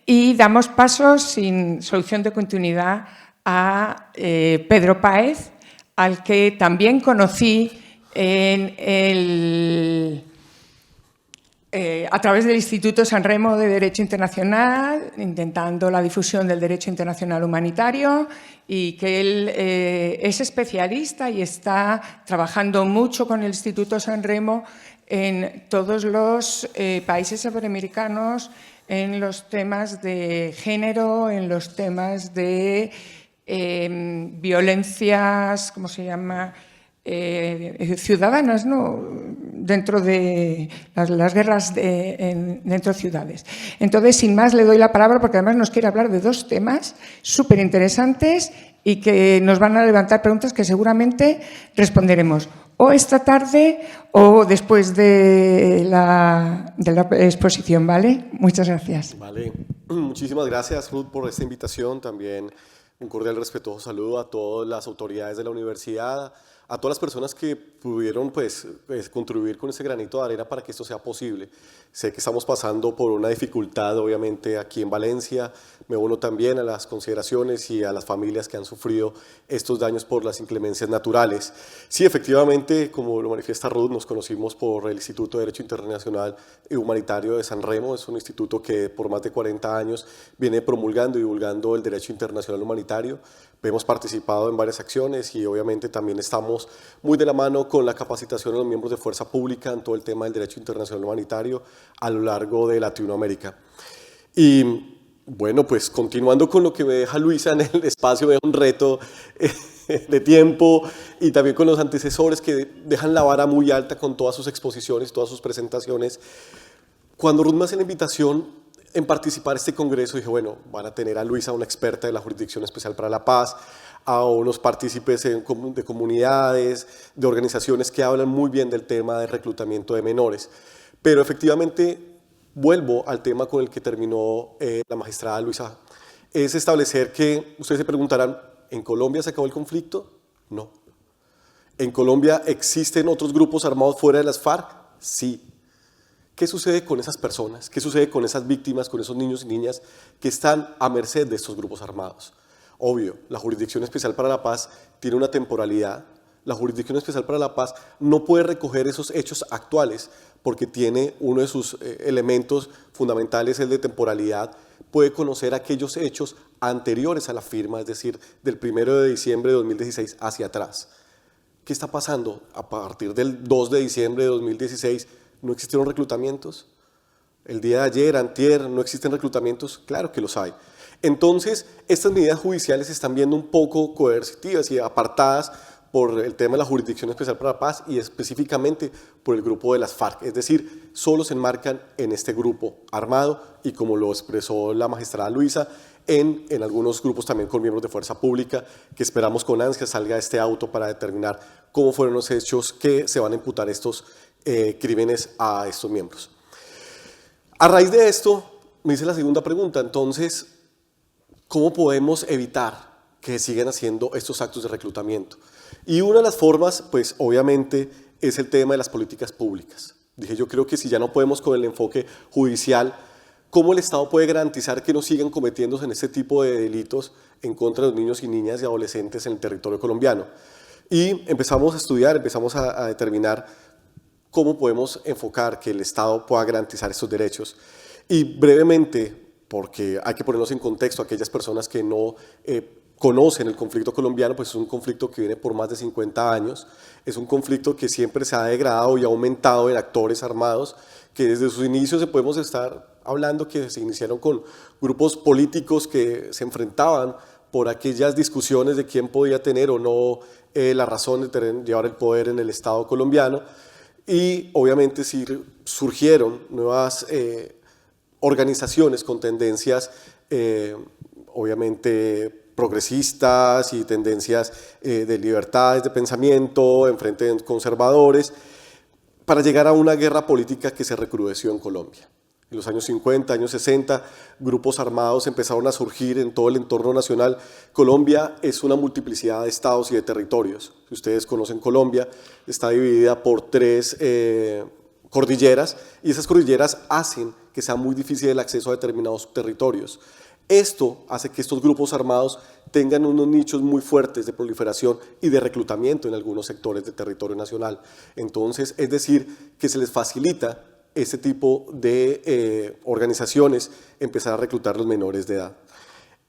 y damos paso sin solución de continuidad a Pedro Páez, al que también conocí a través del Instituto San Remo de Derecho Internacional, intentando la difusión del derecho internacional humanitario, y que él es especialista y está trabajando mucho con el Instituto San Remo en todos los países iberoamericanos, en los temas de género, en los temas de violencias, ¿cómo se llama?, ciudadanas, ¿no?, dentro de las guerras dentro de ciudades. Entonces, sin más, le doy la palabra porque además nos quiere hablar de dos temas súper interesantes y que nos van a levantar preguntas que seguramente responderemos o esta tarde o después de la exposición, ¿vale? Muchas gracias. Vale, muchísimas gracias, Ruth, por esta invitación. También un cordial respetuoso saludo a todas las autoridades de la universidad, a todas las personas que pudieron contribuir con ese granito de arena para que esto sea posible. Sé que estamos pasando por una dificultad, obviamente, aquí en Valencia. Me uno también a las consideraciones y a las familias que han sufrido estos daños por las inclemencias naturales. Sí, efectivamente, como lo manifiesta Ruth, nos conocimos por el Instituto de Derecho Internacional y Humanitario de San Remo. Es un instituto que por más de 40 años viene promulgando y divulgando el derecho internacional humanitario. Hemos participado en varias acciones y obviamente también estamos muy de la mano con la capacitación de los miembros de fuerza pública en todo el tema del derecho internacional humanitario a lo largo de Latinoamérica. Y bueno, pues continuando con lo que me deja Luisa en el espacio, me deja un reto de tiempo y también con los antecesores que dejan la vara muy alta con todas sus exposiciones, todas sus presentaciones. Cuando Ruth me hace la invitación en participar en este congreso, dije, bueno, van a tener a Luisa, una experta de la Jurisdicción Especial para la Paz, a unos partícipes de comunidades, de organizaciones que hablan muy bien del tema de reclutamiento de menores. Pero efectivamente, vuelvo al tema con el que terminó la magistrada Luisa, es establecer que, ustedes se preguntarán, ¿en Colombia se acabó el conflicto? No. ¿En Colombia existen otros grupos armados fuera de las FARC? Sí. ¿Qué sucede con esas personas? ¿Qué sucede con esas víctimas, con esos niños y niñas que están a merced de estos grupos armados? Obvio, la Jurisdicción Especial para la Paz tiene una temporalidad. La Jurisdicción Especial para la Paz no puede recoger esos hechos actuales porque tiene uno de sus elementos fundamentales, el de temporalidad. Puede conocer aquellos hechos anteriores a la firma, es decir, del 1 de diciembre de 2016 hacia atrás. ¿Qué está pasando? A partir del 2 de diciembre de 2016, ¿no existieron reclutamientos? El día de ayer, antier, ¿no existen reclutamientos? Claro que los hay. Entonces, estas medidas judiciales se están viendo un poco coercitivas y apartadas por el tema de la Jurisdicción Especial para la Paz y específicamente por el grupo de las FARC. Es decir, solo se enmarcan en este grupo armado y, como lo expresó la magistrada Luisa, en algunos grupos también con miembros de fuerza pública, que esperamos con ansia salga este auto para determinar cómo fueron los hechos que se van a imputar estos crímenes a estos miembros. A raíz de esto, me hice la segunda pregunta, entonces, ¿cómo podemos evitar que sigan haciendo estos actos de reclutamiento? Y una de las formas, pues obviamente, es el tema de las políticas públicas. Dije, yo creo que si ya no podemos con el enfoque judicial, ¿cómo el Estado puede garantizar que no sigan cometiéndose en este tipo de delitos en contra de los niños y niñas y adolescentes en el territorio colombiano? Y empezamos a estudiar, empezamos a determinar cómo podemos enfocar que el Estado pueda garantizar estos derechos. Y brevemente, porque hay que ponernos en contexto a aquellas personas que no conocen el conflicto colombiano, pues es un conflicto que viene por más de 50 años, es un conflicto que siempre se ha degradado y ha aumentado en actores armados, que desde sus inicios se podemos estar hablando que se iniciaron con grupos políticos que se enfrentaban por aquellas discusiones de quién podía tener o no la razón de llevar el poder en el Estado colombiano, y obviamente surgieron nuevas organizaciones con tendencias obviamente progresistas y tendencias de libertades de pensamiento en frente de conservadores, para llegar a una guerra política que se recrudeció en Colombia. En los años 50, años 60, grupos armados empezaron a surgir en todo el entorno nacional. Colombia es una multiplicidad de estados y de territorios. Si ustedes conocen Colombia, está dividida por 3 cordilleras, y esas cordilleras hacen que sea muy difícil el acceso a determinados territorios. Esto hace que estos grupos armados tengan unos nichos muy fuertes de proliferación y de reclutamiento en algunos sectores del territorio nacional. Entonces, es decir, que se les facilita ese tipo de organizaciones empezar a reclutar los menores de edad.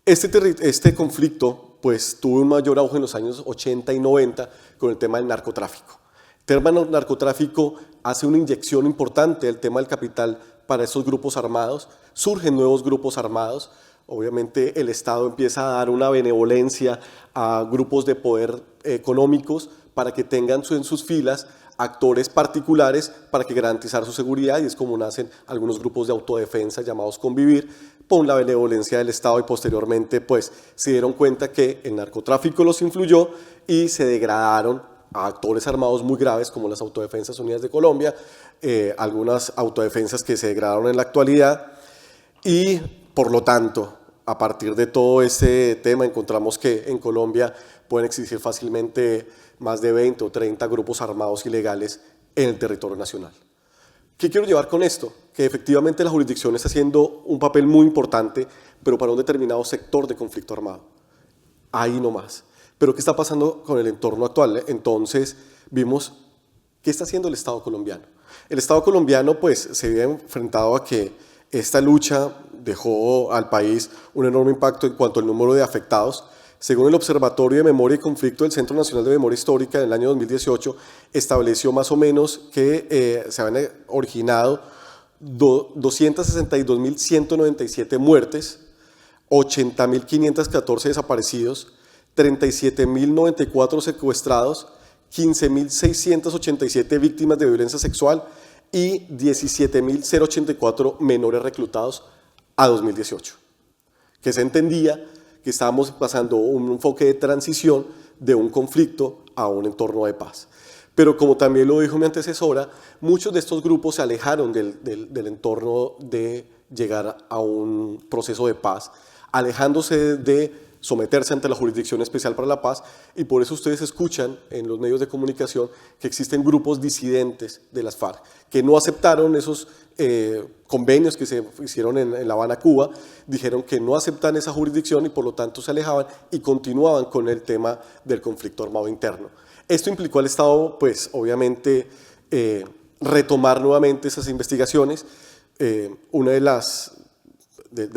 Este conflicto pues, tuvo un mayor auge en los años 80 y 90 con el tema del narcotráfico. El tema del narcotráfico hace una inyección importante al tema del capital para esos grupos armados, surgen nuevos grupos armados, obviamente el Estado empieza a dar una benevolencia a grupos de poder económicos para que tengan en sus filas actores particulares para que garantizar su seguridad, y es como nacen algunos grupos de autodefensa llamados Convivir, por la benevolencia del Estado, y posteriormente pues se dieron cuenta que el narcotráfico los influyó y se degradaron a actores armados muy graves como las Autodefensas Unidas de Colombia, algunas autodefensas que se degradaron en la actualidad, y por lo tanto, a partir de todo este tema encontramos que en Colombia pueden existir fácilmente más de 20 o 30 grupos armados ilegales en el territorio nacional. ¿Qué quiero llevar con esto? Que efectivamente la jurisdicción está haciendo un papel muy importante, pero para un determinado sector de conflicto armado. Ahí no más. Pero ¿qué está pasando con el entorno actual? Entonces vimos qué está haciendo el Estado colombiano. El Estado colombiano pues se había enfrentado a que esta lucha dejó al país un enorme impacto en cuanto al número de afectados. Según el Observatorio de Memoria y Conflicto del Centro Nacional de Memoria Histórica, en el año 2018 estableció más o menos que se habían originado 262.197 muertes, 80.514 desaparecidos, 37.094 secuestrados, 15.687 víctimas de violencia sexual y 17.084 menores reclutados a 2018, que se entendía que estábamos pasando un enfoque de transición de un conflicto a un entorno de paz. Pero como también lo dijo mi antecesora, muchos de estos grupos se alejaron del entorno de llegar a un proceso de paz, alejándose de someterse ante la Jurisdicción Especial para la Paz, y por eso ustedes escuchan en los medios de comunicación que existen grupos disidentes de las FARC que no aceptaron esos convenios que se hicieron en La Habana, Cuba, dijeron que no aceptan esa jurisdicción y por lo tanto se alejaban y continuaban con el tema del conflicto armado interno. Esto implicó al Estado, pues obviamente, retomar nuevamente esas investigaciones. Una de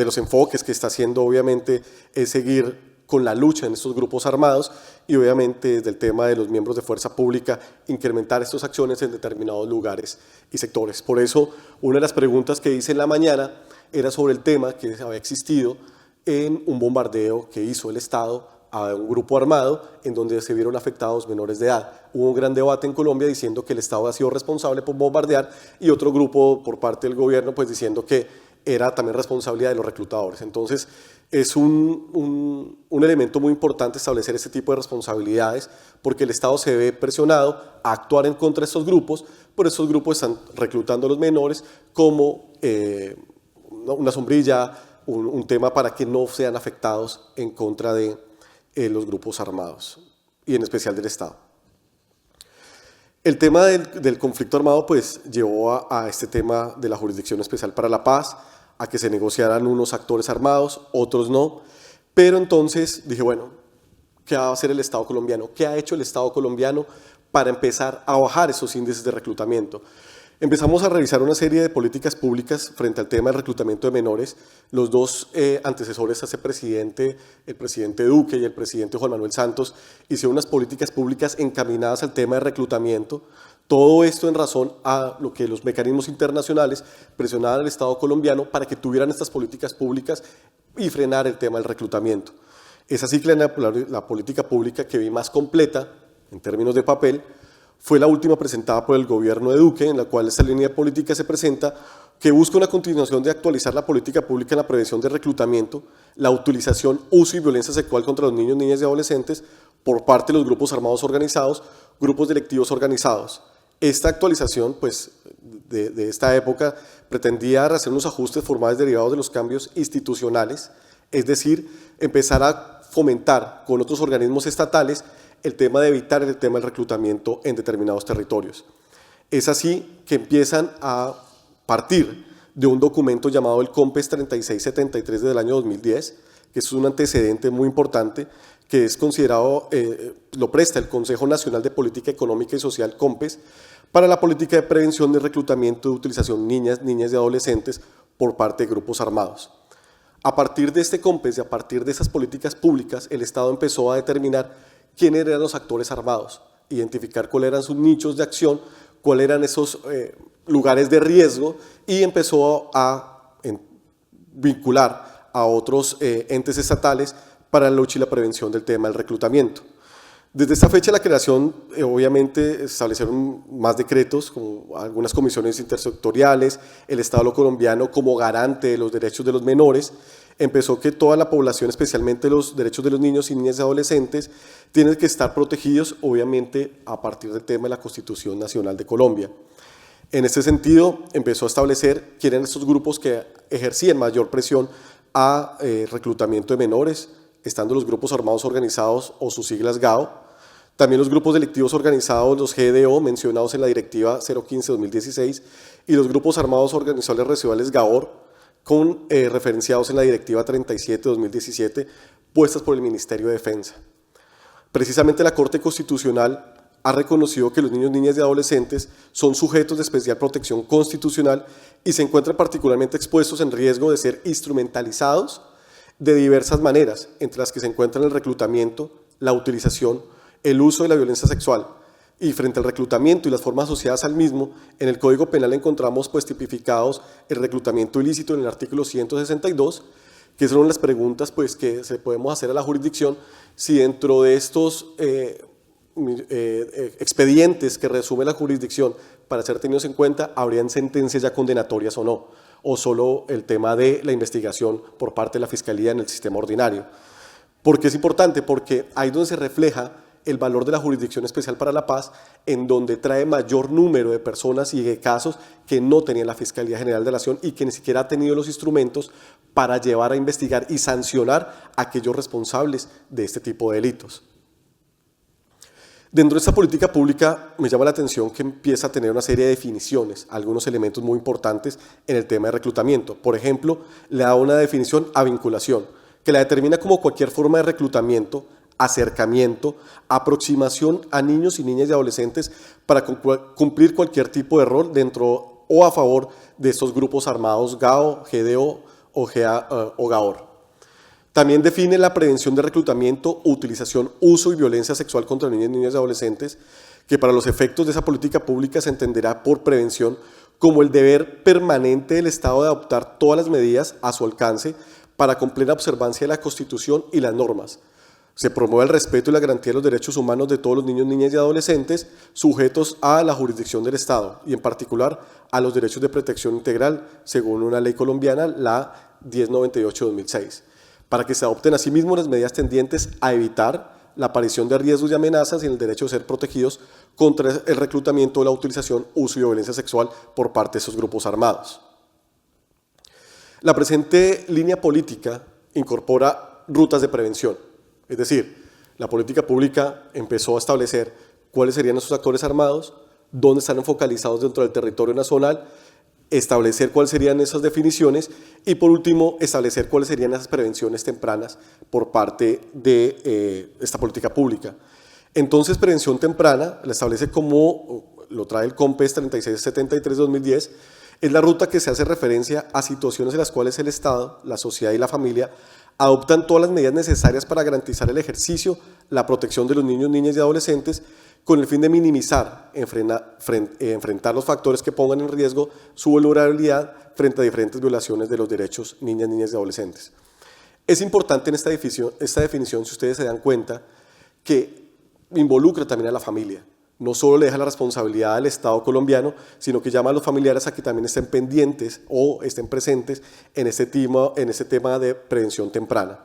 los enfoques que está haciendo obviamente es seguir con la lucha en estos grupos armados y obviamente desde el tema de los miembros de fuerza pública incrementar estas acciones en determinados lugares y sectores. Por eso una de las preguntas que hice en la mañana era sobre el tema que había existido en un bombardeo que hizo el Estado a un grupo armado en donde se vieron afectados menores de edad. Hubo un gran debate en Colombia diciendo que el Estado ha sido responsable por bombardear y otro grupo por parte del gobierno pues diciendo que era también responsabilidad de los reclutadores. Entonces es un elemento muy importante establecer este tipo de responsabilidades porque el Estado se ve presionado a actuar en contra de estos grupos, por esos grupos están reclutando a los menores como una sombrilla, un tema para que no sean afectados en contra de los grupos armados y en especial del Estado. El tema del conflicto armado pues llevó a este tema de la Jurisdicción Especial para la Paz, a que se negociaran unos actores armados, otros no, pero entonces dije, bueno, ¿qué va a hacer el Estado colombiano? ¿Qué ha hecho el Estado colombiano para empezar a bajar esos índices de reclutamiento? Empezamos a revisar una serie de políticas públicas frente al tema del reclutamiento de menores. Los dos antecesores a ese presidente, el presidente Duque y el presidente Juan Manuel Santos, hicieron unas políticas públicas encaminadas al tema de reclutamiento. Todo esto en razón a lo que los mecanismos internacionales presionaban al Estado colombiano para que tuvieran estas políticas públicas y frenar el tema del reclutamiento. Es así que la política pública que vi más completa en términos de papel fue la última presentada por el gobierno de Duque, en la cual esta línea política se presenta, que busca una continuación de actualizar la política pública en la prevención del reclutamiento, la utilización, uso y violencia sexual contra los niños, niñas y adolescentes por parte de los grupos armados organizados, grupos delictivos organizados. Esta actualización pues, de esta época pretendía hacer unos ajustes formales derivados de los cambios institucionales, es decir, empezar a fomentar con otros organismos estatales el tema de evitar el tema del reclutamiento en determinados territorios. Es así que empiezan a partir de un documento llamado el COMPES 3673 del año 2010, que es un antecedente muy importante, que es considerado, lo presta el Consejo Nacional de Política Económica y Social, COMPES, para la política de prevención de reclutamiento y utilización de niñas y adolescentes por parte de grupos armados. A partir de este COMPES y a partir de esas políticas públicas, el Estado empezó a determinar quiénes eran los actores armados, identificar cuáles eran sus nichos de acción, cuáles eran esos lugares de riesgo, y empezó a vincular a otros entes estatales para la lucha y la prevención del tema del reclutamiento. Desde esta fecha la creación, obviamente, establecieron más decretos, como algunas comisiones intersectoriales, el Estado colombiano como garante de los derechos de los menores, empezó que toda la población, especialmente los derechos de los niños y niñas y adolescentes, tienen que estar protegidos, obviamente, a partir del tema de la Constitución Nacional de Colombia. En este sentido, empezó a establecer quiénes eran estos grupos que ejercían mayor presión a reclutamiento de menores, estando los grupos armados organizados o sus siglas GAO, también los grupos delictivos organizados, los GDO, mencionados en la Directiva 015-2016, y los grupos armados organizados residuales GAOR, referenciados en la Directiva 37-2017, puestas por el Ministerio de Defensa. Precisamente la Corte Constitucional ha reconocido que los niños, niñas y adolescentes son sujetos de especial protección constitucional y se encuentran particularmente expuestos en riesgo de ser instrumentalizados de diversas maneras, entre las que se encuentran el reclutamiento, la utilización, el uso de la violencia sexual. Y frente al reclutamiento y las formas asociadas al mismo, en el Código Penal encontramos tipificados el reclutamiento ilícito en el artículo 162, que son las preguntas que se podemos hacer a la jurisdicción si dentro de estos expedientes que resume la jurisdicción para ser tenidos en cuenta, habrían sentencias ya condenatorias o no, o solo el tema de la investigación por parte de la Fiscalía en el sistema ordinario. ¿Por qué es importante? Porque ahí es donde se refleja el valor de la Jurisdicción Especial para la Paz, en donde trae mayor número de personas y de casos que no tenía la Fiscalía General de la Nación y que ni siquiera ha tenido los instrumentos para llevar a investigar y sancionar a aquellos responsables de este tipo de delitos. Dentro de esta política pública me llama la atención que empieza a tener una serie de definiciones, algunos elementos muy importantes en el tema de reclutamiento. Por ejemplo, le da una definición a vinculación, que la determina como cualquier forma de reclutamiento, acercamiento, aproximación a niños y niñas y adolescentes para cumplir cualquier tipo de rol dentro o a favor de estos grupos armados GAO, GDO o GAOR. También define la prevención de reclutamiento, utilización, uso y violencia sexual contra niños, niñas y adolescentes, que para los efectos de esa política pública se entenderá por prevención como el deber permanente del Estado de adoptar todas las medidas a su alcance para con plena observancia de la Constitución y las normas. Se promueve el respeto y la garantía de los derechos humanos de todos los niños, niñas y adolescentes sujetos a la jurisdicción del Estado y en particular a los derechos de protección integral según una ley colombiana, la 1098-2006. Para que se adopten asimismo las medidas tendientes a evitar la aparición de riesgos y amenazas y el derecho de ser protegidos contra el reclutamiento, la utilización, uso y violencia sexual por parte de esos grupos armados. La presente línea política incorpora rutas de prevención, es decir, la política pública empezó a establecer cuáles serían esos actores armados, dónde están focalizados dentro del territorio nacional, establecer cuáles serían esas definiciones y por último establecer cuáles serían esas prevenciones tempranas por parte de esta política pública. Entonces prevención temprana la establece como lo trae el COMPES 3673-2010, es la ruta que se hace referencia a situaciones en las cuales el Estado, la sociedad y la familia adoptan todas las medidas necesarias para garantizar el ejercicio, la protección de los niños, niñas y adolescentes con el fin de minimizar, enfrentar los factores que pongan en riesgo su vulnerabilidad frente a diferentes violaciones de los derechos niñas, niñas y adolescentes. Es importante en esta definición, si ustedes se dan cuenta, que involucra también a la familia. No solo le deja la responsabilidad al Estado colombiano, sino que llama a los familiares a que también estén pendientes o estén presentes en este tema de prevención temprana.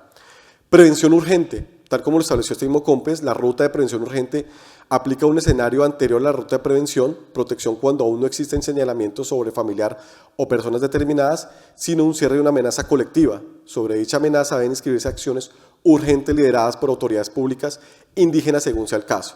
Prevención urgente, tal como lo estableció este mismo COMPES, la ruta de prevención urgente aplica un escenario anterior a la ruta de prevención, protección cuando aún no existen señalamientos sobre familiar o personas determinadas, sino un cierre de una amenaza colectiva. Sobre dicha amenaza deben inscribirse acciones urgentes lideradas por autoridades públicas indígenas según sea el caso.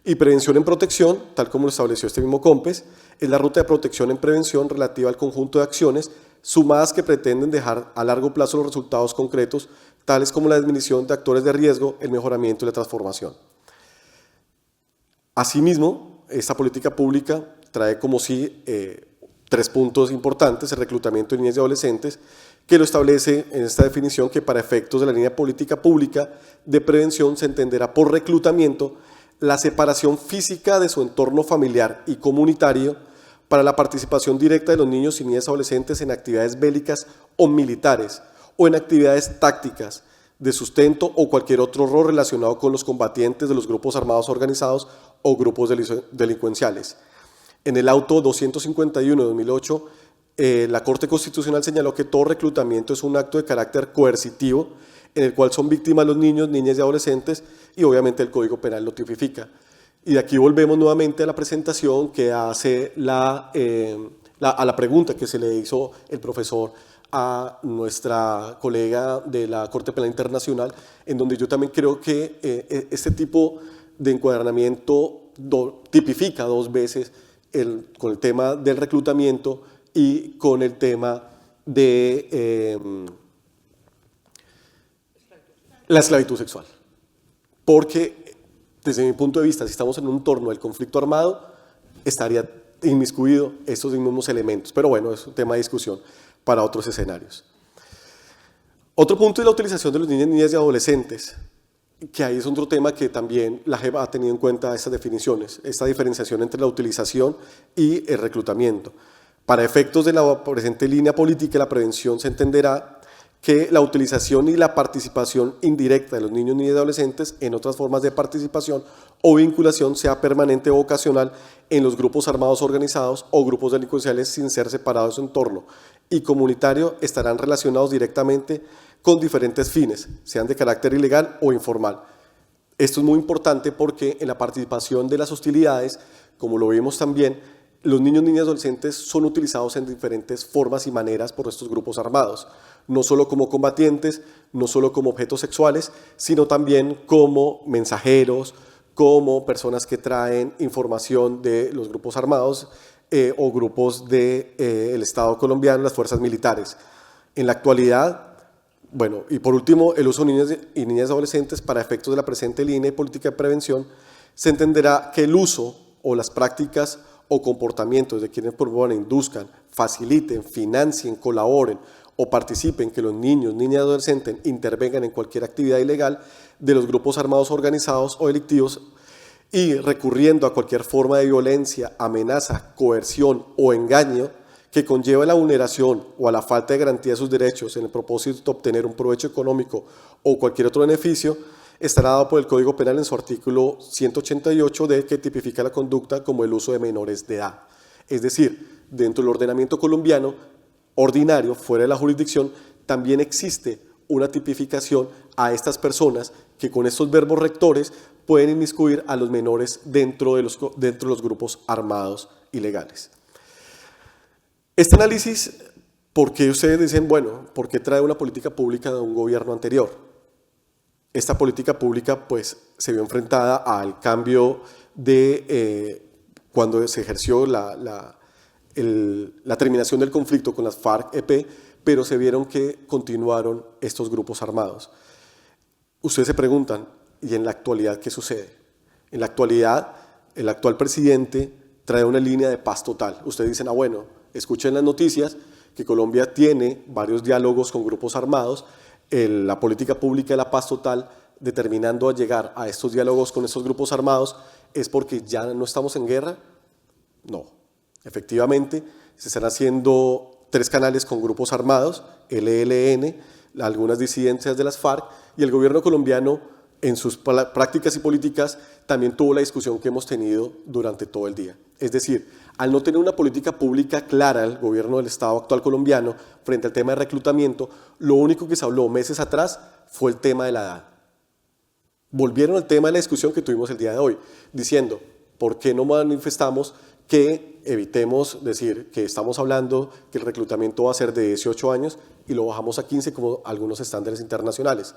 Y prevención en protección, tal como lo estableció este mismo COMPES, es la ruta de protección en prevención relativa al conjunto de acciones sumadas que pretenden dejar a largo plazo los resultados concretos, tales como la disminución de actores de riesgo, el mejoramiento y la transformación. Asimismo, esta política pública trae como sí 3 puntos importantes: el reclutamiento de niñas y adolescentes, que lo establece en esta definición que para efectos de la línea política pública de prevención se entenderá por reclutamiento la separación física de su entorno familiar y comunitario para la participación directa de los niños y niñas adolescentes en actividades bélicas o militares o en actividades tácticas de sustento o cualquier otro rol relacionado con los combatientes de los grupos armados organizados o grupos delincuenciales. En el auto 251 de 2008, la Corte Constitucional señaló que todo reclutamiento es un acto de carácter coercitivo en el cual son víctimas los niños, niñas y adolescentes, y obviamente el Código Penal lo tipifica. Y de aquí volvemos nuevamente a la presentación que hace a la pregunta que se le hizo el profesor a nuestra colega de la Corte Penal Internacional, en donde yo también creo que este tipo de encuadernamiento tipifica 2 veces con el tema del reclutamiento y con el tema de la esclavitud sexual. Porque, desde mi punto de vista, si estamos en un entorno del conflicto armado, estaría inmiscuido estos mismos elementos. Pero bueno, es un tema de discusión para otros escenarios. Otro punto es la utilización de los niños, niñas y adolescentes, que ahí es otro tema que también la JEP ha tenido en cuenta estas definiciones, esta diferenciación entre la utilización y el reclutamiento. Para efectos de la presente línea política, la prevención se entenderá que la utilización y la participación indirecta de los niños, niñas y adolescentes en otras formas de participación o vinculación sea permanente o ocasional en los grupos armados organizados o grupos delincuenciales sin ser separados de su entorno y comunitario estarán relacionados directamente con diferentes fines, sean de carácter ilegal o informal. Esto es muy importante porque en la participación de las hostilidades, como lo vimos también, los niños, niñas y adolescentes son utilizados en diferentes formas y maneras por estos grupos armados, no solo como combatientes, no solo como objetos sexuales, sino también como mensajeros, como personas que traen información de los grupos armados o grupos del Estado colombiano, las fuerzas militares. En la actualidad, bueno, y por último, el uso de niños y niñas adolescentes para efectos de la presente línea de política de prevención, se entenderá que el uso o las prácticas o comportamientos de quienes promuevan, induzcan, faciliten, financien, colaboren o participen que los niños, niñas y adolescentes intervengan en cualquier actividad ilegal de los grupos armados organizados o delictivos y recurriendo a cualquier forma de violencia, amenaza, coerción o engaño que conlleva la vulneración o a la falta de garantía de sus derechos en el propósito de obtener un provecho económico o cualquier otro beneficio, estará dado por el Código Penal en su artículo 188D, que tipifica la conducta como el uso de menores de edad. Es decir, dentro del ordenamiento colombiano ordinario, fuera de la jurisdicción, también existe una tipificación a estas personas que con estos verbos rectores pueden inmiscuir a los menores dentro de los grupos armados ilegales. Este análisis, ¿por qué ustedes dicen, bueno, por qué trae una política pública de un gobierno anterior? Esta política pública pues se vio enfrentada al cambio de cuando se ejerció la terminación del conflicto con las FARC-EP, pero se vieron que continuaron estos grupos armados. Ustedes se preguntan, ¿y en la actualidad qué sucede? En la actualidad, el actual presidente trae una línea de paz total. Ustedes dicen, bueno, escuchen las noticias que Colombia tiene varios diálogos con grupos armados, la política pública de la paz total, determinando a llegar a estos diálogos con estos grupos armados, ¿es porque ya no estamos en guerra? No. Efectivamente, se están haciendo 3 canales con grupos armados, el ELN, algunas disidencias de las FARC, y el gobierno colombiano, en sus prácticas y políticas, también tuvo la discusión que hemos tenido durante todo el día. Es decir, al no tener una política pública clara el gobierno del Estado actual colombiano frente al tema de reclutamiento, lo único que se habló meses atrás fue el tema de la edad. Volvieron al tema de la discusión que tuvimos el día de hoy, diciendo, ¿por qué no manifestamos que evitemos decir que estamos hablando que el reclutamiento va a ser de 18 años y lo bajamos a 15 como algunos estándares internacionales?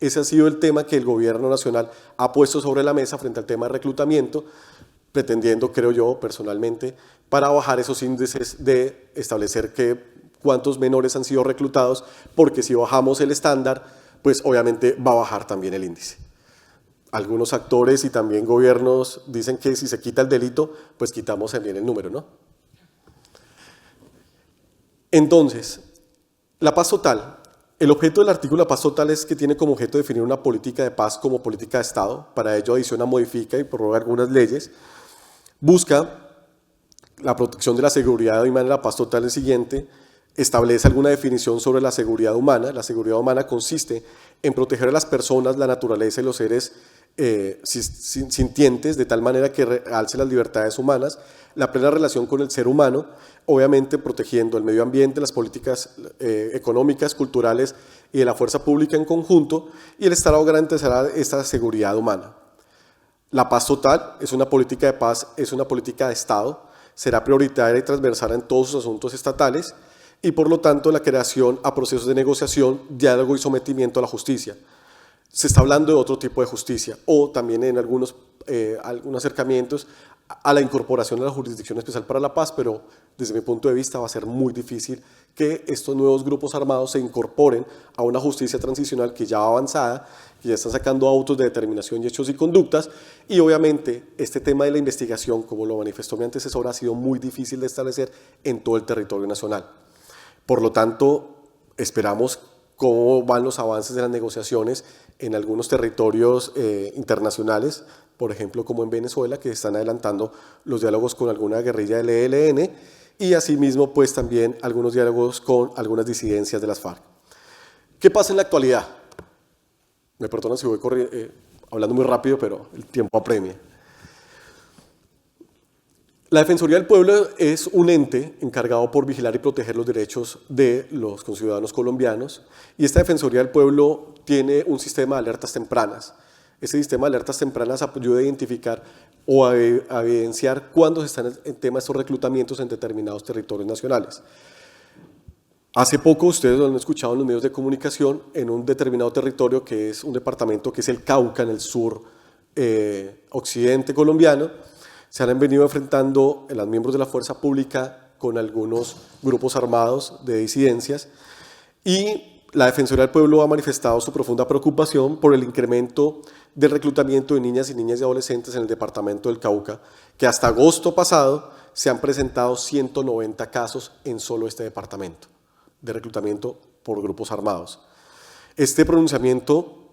ese ha sido el tema que el gobierno nacional ha puesto sobre la mesa frente al tema de reclutamiento, pretendiendo, creo yo, personalmente, para bajar esos índices de establecer cuántos menores han sido reclutados, porque si bajamos el estándar, pues obviamente va a bajar también el índice. Algunos actores y también gobiernos dicen que si se quita el delito, pues quitamos también el número, ¿no? Entonces, la paz total. El objeto del artículo de paz total es que tiene como objeto definir una política de paz como política de Estado. Para ello adiciona, modifica y prorroga algunas leyes. Busca la protección de la seguridad humana. La paz total es siguiente. Establece alguna definición sobre la seguridad humana. La seguridad humana consiste en proteger a las personas, la naturaleza y los seres sintientes de tal manera que realce las libertades humanas, la plena relación con el ser humano, obviamente protegiendo el medio ambiente, las políticas económicas, culturales y de la fuerza pública en conjunto, y el Estado garantizará esta seguridad humana. La paz total es una política de paz, es una política de Estado, será prioritaria y transversal en todos sus asuntos estatales y por lo tanto la creación a procesos de negociación, diálogo y sometimiento a la justicia. Se está hablando de otro tipo de justicia o también en algunos acercamientos a la incorporación a la Jurisdicción Especial para la Paz, pero desde mi punto de vista va a ser muy difícil que estos nuevos grupos armados se incorporen a una justicia transicional que ya va avanzada, que ya están sacando autos de determinación y hechos y conductas, y obviamente este tema de la investigación, como lo manifestó mi antecesor, ha sido muy difícil de establecer en todo el territorio nacional. Por lo tanto, esperamos cómo van los avances de las negociaciones en algunos territorios internacionales, por ejemplo como en Venezuela, que están adelantando los diálogos con alguna guerrilla del ELN y asimismo pues también algunos diálogos con algunas disidencias de las FARC. ¿Qué pasa en la actualidad? Me perdonan si voy hablando muy rápido, pero el tiempo apremia. La Defensoría del Pueblo es un ente encargado por vigilar y proteger los derechos de los conciudadanos colombianos y esta Defensoría del Pueblo tiene un sistema de alertas tempranas. Ese sistema de alertas tempranas ayuda a identificar o a evidenciar cuándo se están en tema de estos reclutamientos en determinados territorios nacionales. Hace poco, ustedes lo han escuchado en los medios de comunicación, en un determinado territorio que es un departamento que es el Cauca, en el sur occidente colombiano, se han venido enfrentando los miembros de la fuerza pública con algunos grupos armados de disidencias y la Defensoría del Pueblo ha manifestado su profunda preocupación por el incremento del reclutamiento de niñas y adolescentes en el departamento del Cauca, que hasta agosto pasado se han presentado 190 casos en solo este departamento de reclutamiento por grupos armados. Este pronunciamiento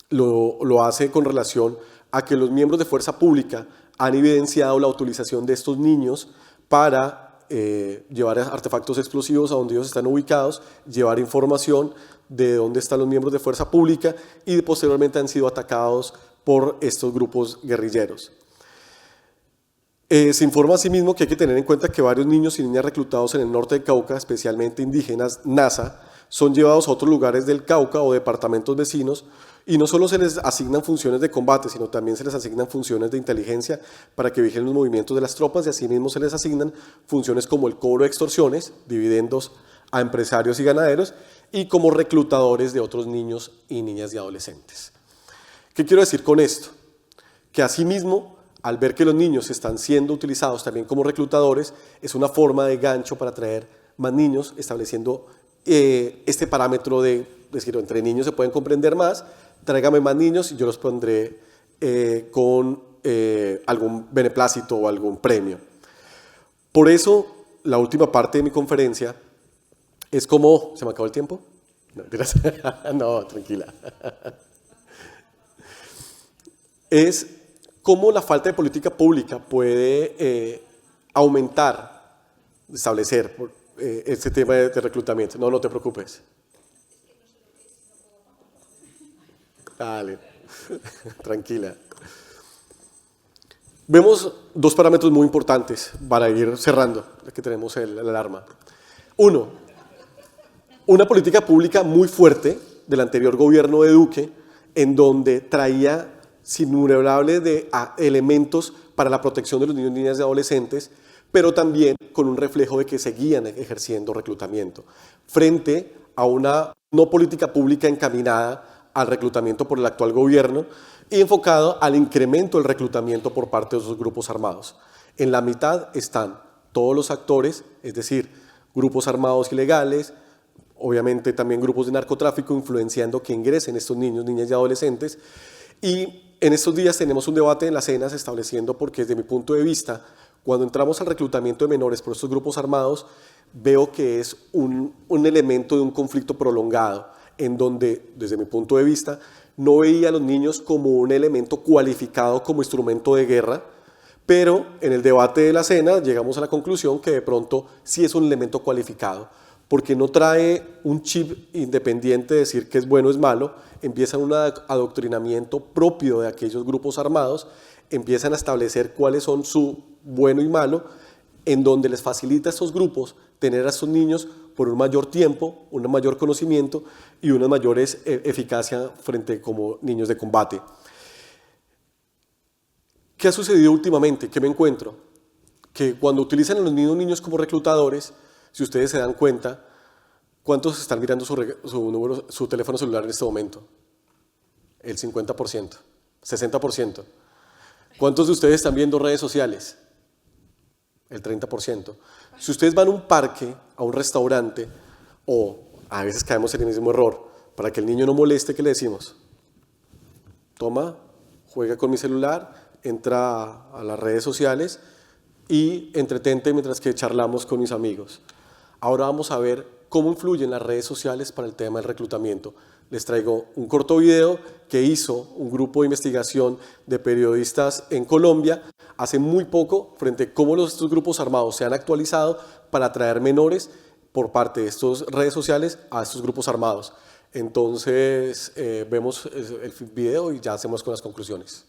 lo hace con relación a que los miembros de fuerza pública han evidenciado la utilización de estos niños para llevar artefactos explosivos a donde ellos están ubicados, llevar información de dónde están los miembros de fuerza pública y posteriormente han sido atacados por estos grupos guerrilleros. Se informa asimismo que hay que tener en cuenta que varios niños y niñas reclutados en el norte del Cauca, especialmente indígenas, NASA, son llevados a otros lugares del Cauca o departamentos vecinos y no solo se les asignan funciones de combate, sino también se les asignan funciones de inteligencia para que vigilen los movimientos de las tropas y asimismo se les asignan funciones como el cobro de extorsiones, dividendos a empresarios y ganaderos y como reclutadores de otros niños y niñas y adolescentes. ¿Qué quiero decir con esto? Que asimismo, al ver que los niños están siendo utilizados también como reclutadores, es una forma de gancho para atraer más niños, estableciendo este parámetro de decir, entre niños se pueden comprender más, tráigame más niños y yo los pondré con algún beneplácito o algún premio. Por eso, la última parte de mi conferencia es como... ¿Se me acabó el tiempo? No, no, tranquila. Es cómo la falta de política pública puede aumentar, establecer este tema de reclutamiento. No, no te preocupes. Dale, tranquila. Vemos dos parámetros muy importantes para ir cerrando, ya que tenemos la alarma. Uno, una política pública muy fuerte del anterior gobierno de Duque, en donde traía innumerables de elementos para la protección de los niños, niñas y adolescentes, pero también con un reflejo de que seguían ejerciendo reclutamiento, frente a una no política pública encaminada al reclutamiento por el actual gobierno y enfocado al incremento del reclutamiento por parte de esos grupos armados. En la mitad están todos los actores, es decir, grupos armados ilegales, obviamente también grupos de narcotráfico influenciando que ingresen estos niños, niñas y adolescentes. Y en estos días tenemos un debate en las cenas estableciendo, porque desde mi punto de vista, cuando entramos al reclutamiento de menores por estos grupos armados, veo que es un elemento de un conflicto prolongado, en donde, desde mi punto de vista, no veía a los niños como un elemento cualificado como instrumento de guerra, pero en el debate de la cena llegamos a la conclusión que de pronto sí es un elemento cualificado, porque no trae un chip independiente de decir que es bueno o es malo, empiezan un adoctrinamiento propio de aquellos grupos armados, empiezan a establecer cuáles son su bueno y malo, en donde les facilita a estos grupos tener a estos niños por un mayor tiempo, un mayor conocimiento y una mayor eficacia frente como niños de combate. ¿Qué ha sucedido últimamente? ¿Qué me encuentro? Que cuando utilizan a los niños como reclutadores, si ustedes se dan cuenta, ¿cuántos están mirando su teléfono celular en este momento? El 50%, 60%. ¿Cuántos de ustedes están viendo redes sociales? El 30%. Si ustedes van a un parque, a un restaurante, o a veces caemos en el mismo error, para que el niño no moleste, ¿qué le decimos? Toma, juega con mi celular, entra a las redes sociales y entretente mientras que charlamos con mis amigos. Ahora vamos a ver cómo influyen las redes sociales para el tema del reclutamiento. Les traigo un corto video que hizo un grupo de investigación de periodistas en Colombia hace muy poco frente a cómo estos grupos armados se han actualizado para atraer menores por parte de estas redes sociales a estos grupos armados. Entonces vemos el video y ya hacemos con las conclusiones.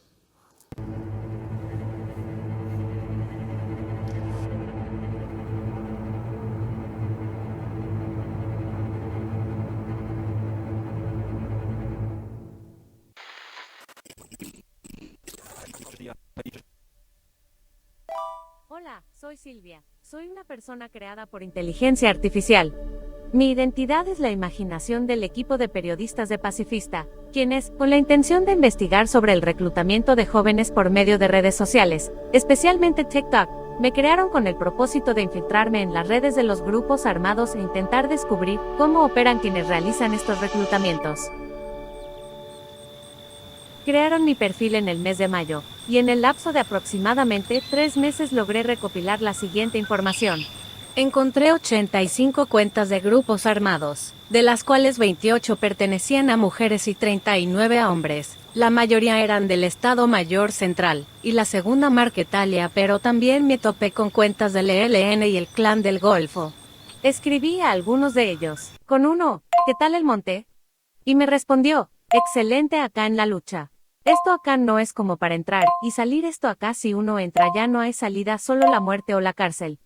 Hola, soy Silvia. Soy una persona creada por inteligencia artificial. Mi identidad es la imaginación del equipo de periodistas de Pacifista, quienes, con la intención de investigar sobre el reclutamiento de jóvenes por medio de redes sociales, especialmente TikTok, me crearon con el propósito de infiltrarme en las redes de los grupos armados e intentar descubrir cómo operan quienes realizan estos reclutamientos. Crearon mi perfil en el mes de mayo, y en el lapso de aproximadamente 3 meses logré recopilar la siguiente información. Encontré 85 cuentas de grupos armados, de las cuales 28 pertenecían a mujeres y 39 a hombres. La mayoría eran del Estado Mayor Central, y la segunda Marquetalia, pero también me topé con cuentas del ELN y el Clan del Golfo. Escribí a algunos de ellos. Con uno, ¿qué tal el monte? Y me respondió, excelente acá en la lucha. Esto acá no es como para entrar y salir, esto acá si uno entra ya no hay salida, solo la muerte o la cárcel.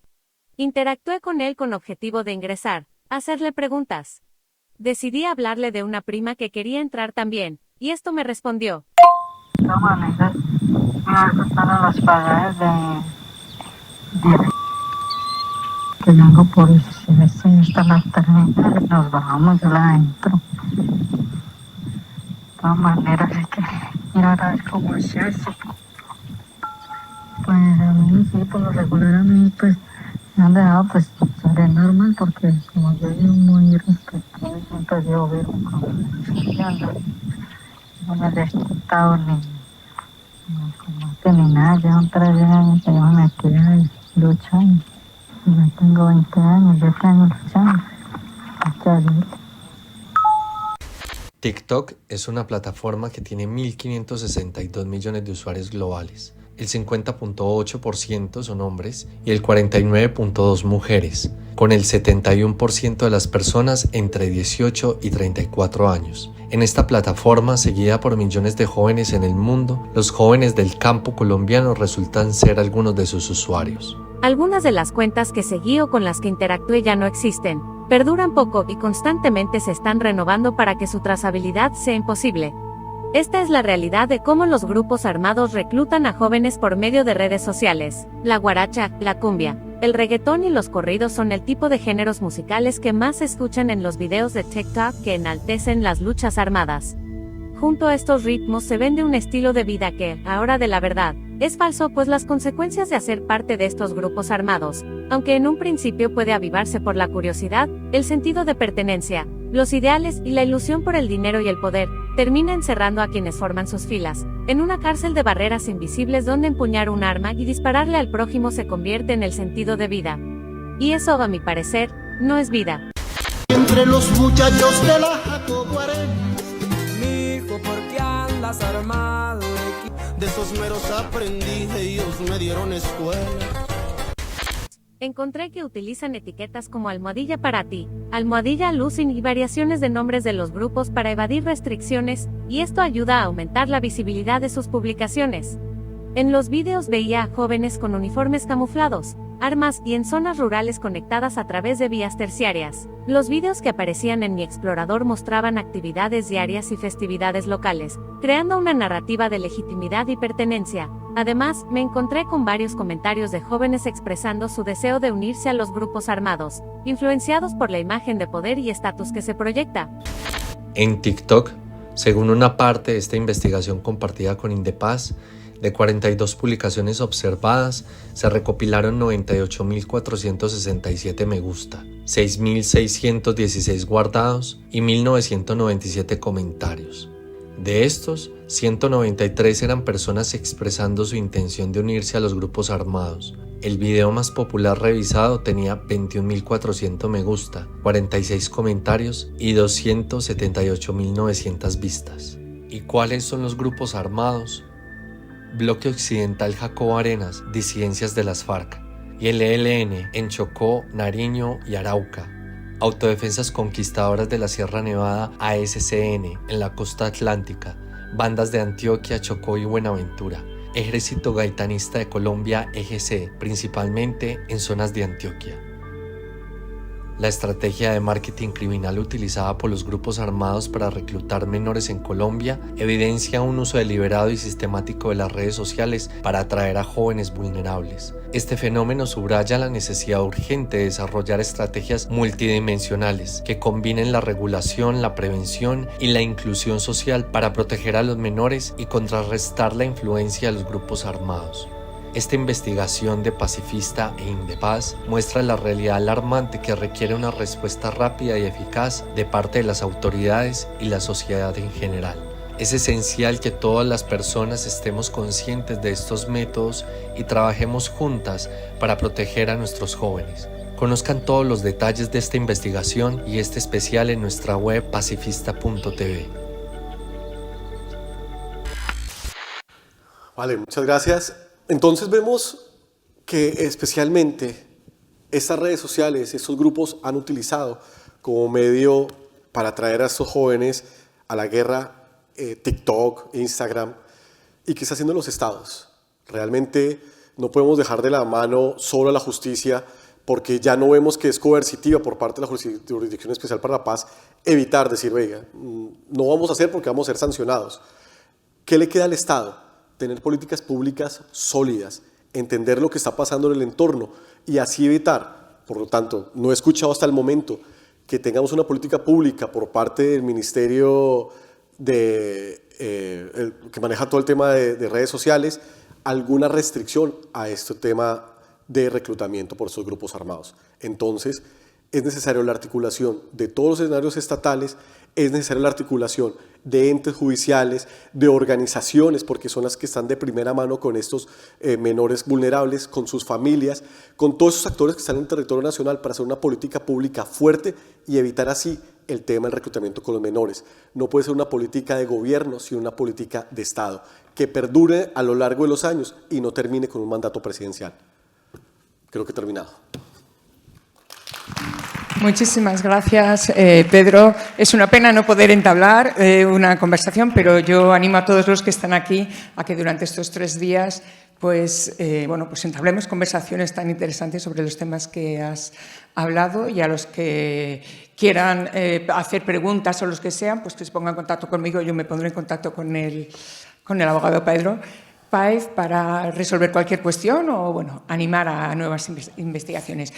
Interactué con él con objetivo de ingresar, hacerle preguntas. Decidí hablarle de una prima que quería entrar también, y esto me respondió. No manejas, me gustaron las pagadas de que vengo por eso, si ves ahí está la tarjeta, nos bajamos, yo la entro. De todas maneras, es que mira, es como es eso. Pues a mí sí, por lo regular a mí, pues me han dejado pues seré normal porque como yo soy muy respetuoso, siempre yo veo como no me he despertado ni como ni nada, llevo 3 años que yo me metí en lucha y yo tengo 20 años, 10 años luchando. Muchas gracias. TikTok es una plataforma que tiene 1.562 millones de usuarios globales. El 50.8% son hombres y el 49.2% mujeres, con el 71% de las personas entre 18 y 34 años. En esta plataforma, seguida por millones de jóvenes en el mundo, los jóvenes del campo colombiano resultan ser algunos de sus usuarios. Algunas de las cuentas que seguí o con las que interactué ya no existen, perduran poco y constantemente se están renovando para que su trazabilidad sea imposible. Esta es la realidad de cómo los grupos armados reclutan a jóvenes por medio de redes sociales. La guaracha, la cumbia, el reggaetón y los corridos son el tipo de géneros musicales que más se escuchan en los videos de TikTok que enaltecen las luchas armadas. junto a estos ritmos se vende un estilo de vida que, ahora de la verdad, es falso, pues las consecuencias de hacer parte de estos grupos armados, aunque en un principio puede avivarse por la curiosidad, el sentido de pertenencia, los ideales y la ilusión por el dinero y el poder, termina encerrando a quienes forman sus filas, en una cárcel de barreras invisibles donde empuñar un arma y dispararle al prójimo se convierte en el sentido de vida. Y eso, a mi parecer, no es vida. Entre los muchachos de la Jacobo Arenas, mijo, ¿por qué andas armado? de esos meros aprendí, ellos me dieron escuela. Encontré que utilizan etiquetas como almohadilla para ti, almohadilla Lucin y variaciones de nombres de los grupos para evadir restricciones, y esto ayuda a aumentar la visibilidad de sus publicaciones. En los vídeos veía a jóvenes con uniformes camuflados, armas y en zonas rurales conectadas a través de vías terciarias. Los vídeos que aparecían en mi explorador mostraban actividades diarias y festividades locales, creando una narrativa de legitimidad y pertenencia. Además, me encontré con varios comentarios de jóvenes expresando su deseo de unirse a los grupos armados, influenciados por la imagen de poder y estatus que se proyecta. En TikTok, según una parte de esta investigación compartida con Indepaz, de 42 publicaciones observadas, se recopilaron 98.467 me gusta, 6.616 guardados y 1.997 comentarios. De estos, 193 eran personas expresando su intención de unirse a los grupos armados. El video más popular revisado tenía 21.400 me gusta, 46 comentarios y 278.900 vistas. ¿Y cuáles son los grupos armados? Bloque Occidental Jacobo Arenas, disidencias de las FARC, y el ELN en Chocó, Nariño y Arauca, Autodefensas Conquistadoras de la Sierra Nevada ASCN en la costa atlántica, bandas de Antioquia, Chocó y Buenaventura, Ejército Gaitanista de Colombia EGC, principalmente en zonas de Antioquia. La estrategia de marketing criminal utilizada por los grupos armados para reclutar menores en Colombia evidencia un uso deliberado y sistemático de las redes sociales para atraer a jóvenes vulnerables. Este fenómeno subraya la necesidad urgente de desarrollar estrategias multidimensionales que combinen la regulación, la prevención y la inclusión social para proteger a los menores y contrarrestar la influencia de los grupos armados. Esta investigación de Pacifista e Indepaz muestra la realidad alarmante que requiere una respuesta rápida y eficaz de parte de las autoridades y la sociedad en general. Es esencial que todas las personas estemos conscientes de estos métodos y trabajemos juntas para proteger a nuestros jóvenes. Conozcan todos los detalles de esta investigación y este especial en nuestra web pacifista.tv. Vale, muchas gracias. Entonces vemos que especialmente estas redes sociales, estos grupos han utilizado como medio para atraer a estos jóvenes a la guerra TikTok, Instagram, y qué está haciendo los estados. Realmente no podemos dejar de la mano solo a la justicia porque ya no vemos que es coercitiva por parte de la Jurisdicción Especial para la Paz evitar decir, oiga, no vamos a hacer porque vamos a ser sancionados. ¿Qué le queda al Estado? Tener políticas públicas sólidas, entender lo que está pasando en el entorno y así evitar. Por lo tanto, no he escuchado hasta el momento que tengamos una política pública por parte del Ministerio que maneja todo el tema de redes sociales, alguna restricción a este tema de reclutamiento por esos grupos armados. Entonces, es necesario la articulación de todos los escenarios estatales, es necesaria la articulación de entes judiciales, de organizaciones, porque son las que están de primera mano con estos menores vulnerables, con sus familias, con todos esos actores que están en el territorio nacional para hacer una política pública fuerte y evitar así el tema del reclutamiento con los menores. No puede ser una política de gobierno, sino una política de Estado, que perdure a lo largo de los años y no termine con un mandato presidencial. Creo que he terminado. Muchísimas gracias, Pedro. Es una pena no poder entablar una conversación, pero yo animo a todos los que están aquí a que durante estos 3 días pues entablemos conversaciones tan interesantes sobre los temas que has hablado, y a los que quieran hacer preguntas o los que sean, pues que se pongan en contacto conmigo. Yo me pondré en contacto con el abogado Pedro Páez para resolver cualquier cuestión o animar a nuevas investigaciones.